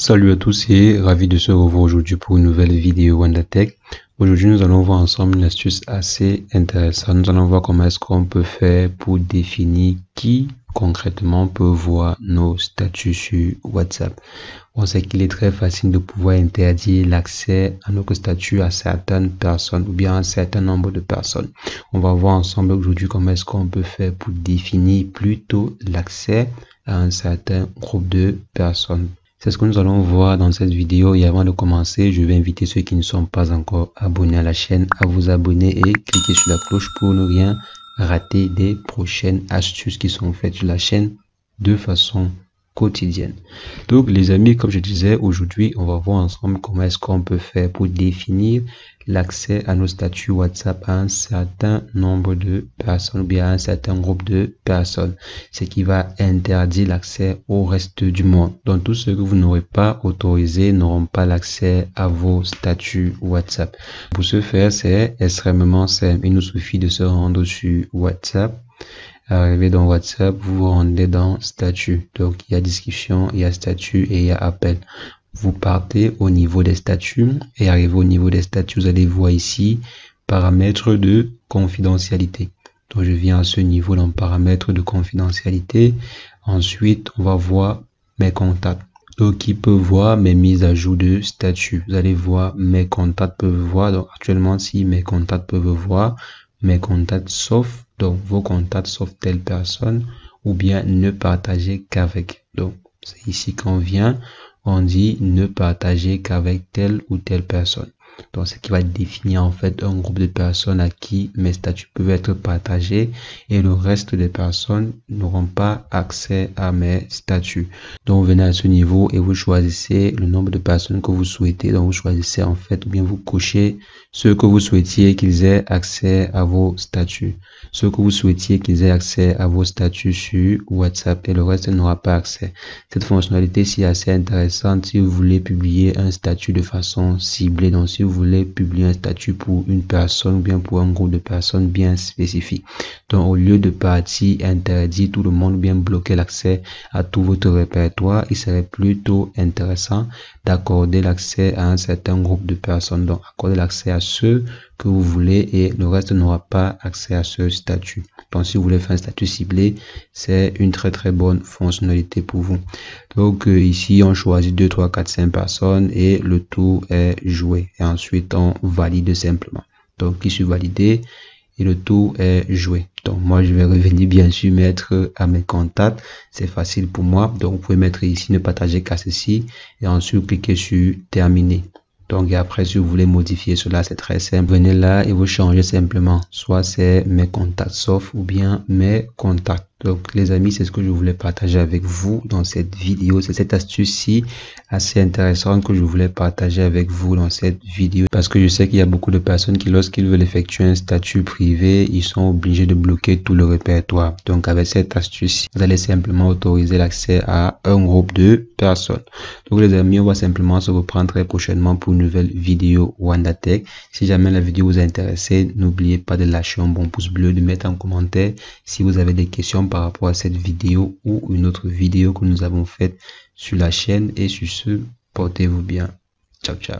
Salut à tous et ravi de se revoir aujourd'hui pour une nouvelle vidéo WandaTech. Aujourd'hui, nous allons voir ensemble une astuce assez intéressante. Nous allons voir comment est-ce qu'on peut faire pour définir qui concrètement peut voir nos statuts sur WhatsApp. On sait qu'il est très facile de pouvoir interdire l'accès à nos statuts à certaines personnes ou bien à un certain nombre de personnes. On va voir ensemble aujourd'hui comment est-ce qu'on peut faire pour définir plutôt l'accès à un certain groupe de personnes. C'est ce que nous allons voir dans cette vidéo et avant de commencer, je vais inviter ceux qui ne sont pas encore abonnés à la chaîne à vous abonner et cliquer sur la cloche pour ne rien rater des prochaines astuces qui sont faites sur la chaîne de façon quotidienne. Donc les amis, comme je disais, aujourd'hui on va voir ensemble comment est-ce qu'on peut faire pour définir l'accès à nos statuts WhatsApp à un certain nombre de personnes ou bien à un certain groupe de personnes, ce qui va interdire l'accès au reste du monde. Donc tous ceux que vous n'aurez pas autorisé n'auront pas l'accès à vos statuts WhatsApp. Pour ce faire, c'est extrêmement simple. Il nous suffit de se rendre sur WhatsApp. Arrivez dans WhatsApp, vous vous rendez dans statut. Donc il y a discussion, il y a statut et il y a appel. Vous partez au niveau des statuts et arrivez au niveau des statuts. Vous allez voir ici paramètres de confidentialité. Donc je viens à ce niveau dans paramètres de confidentialité. Ensuite, on va voir mes contacts. Donc qui peut voir mes mises à jour de statut. Vous allez voir mes contacts peuvent voir. Donc actuellement, si mes contacts peuvent voir, mes contacts sauf, donc vos contacts sauf telle personne, ou bien ne partager qu'avec. Donc c'est ici qu'on vient, on dit ne partager qu'avec telle ou telle personne. Donc ce qui va définir en fait un groupe de personnes à qui mes statuts peuvent être partagés et le reste des personnes n'auront pas accès à mes statuts. Donc vous venez à ce niveau et vous choisissez le nombre de personnes que vous souhaitez. Donc vous choisissez en fait ou bien vous cochez ceux que vous souhaitiez qu'ils aient accès à vos statuts. Ceux que vous souhaitiez qu'ils aient accès à vos statuts sur WhatsApp et le reste n'aura pas accès. Cette fonctionnalité-ci est assez intéressante si vous voulez publier un statut de façon ciblée. Donc si vous voulez publier un statut pour une personne ou bien pour un groupe de personnes bien spécifique. Donc au lieu de partir interdire tout le monde ou bien bloquer l'accès à tout votre répertoire, il serait plutôt intéressant d'accorder l'accès à un certain groupe de personnes. Donc accorder l'accès à ceux que vous voulez et le reste n'aura pas accès à ce statut. Donc si vous voulez faire un statut ciblé, c'est une très bonne fonctionnalité pour vous. Donc ici on choisit 2, 3, 4, 5 personnes et le tour est joué. Et ensuite on valide simplement. Donc je suis validé et le tour est joué. Donc moi je vais revenir bien sûr mettre à mes contacts. C'est facile pour moi. Donc vous pouvez mettre ici ne partager qu'à ceci et ensuite cliquer sur terminer. Donc et après si vous voulez modifier cela, c'est très simple. Venez là et vous changez simplement. Soit c'est mes contacts sauf ou bien mes contacts. Donc les amis, c'est ce que je voulais partager avec vous dans cette vidéo. C'est cette astuce-ci assez intéressante que je voulais partager avec vous dans cette vidéo. Parce que je sais qu'il y a beaucoup de personnes qui lorsqu'ils veulent effectuer un statut privé, ils sont obligés de bloquer tout le répertoire. Donc avec cette astuce, vous allez simplement autoriser l'accès à un groupe de personnes. Donc les amis, on va simplement se reprendre très prochainement pour une nouvelle vidéo WandaTech. Si jamais la vidéo vous a intéressé, n'oubliez pas de lâcher un bon pouce bleu, de mettre en commentaire si vous avez des questions par rapport à cette vidéo ou une autre vidéo que nous avons faite sur la chaîne. Et sur ce, portez-vous bien. Ciao, ciao.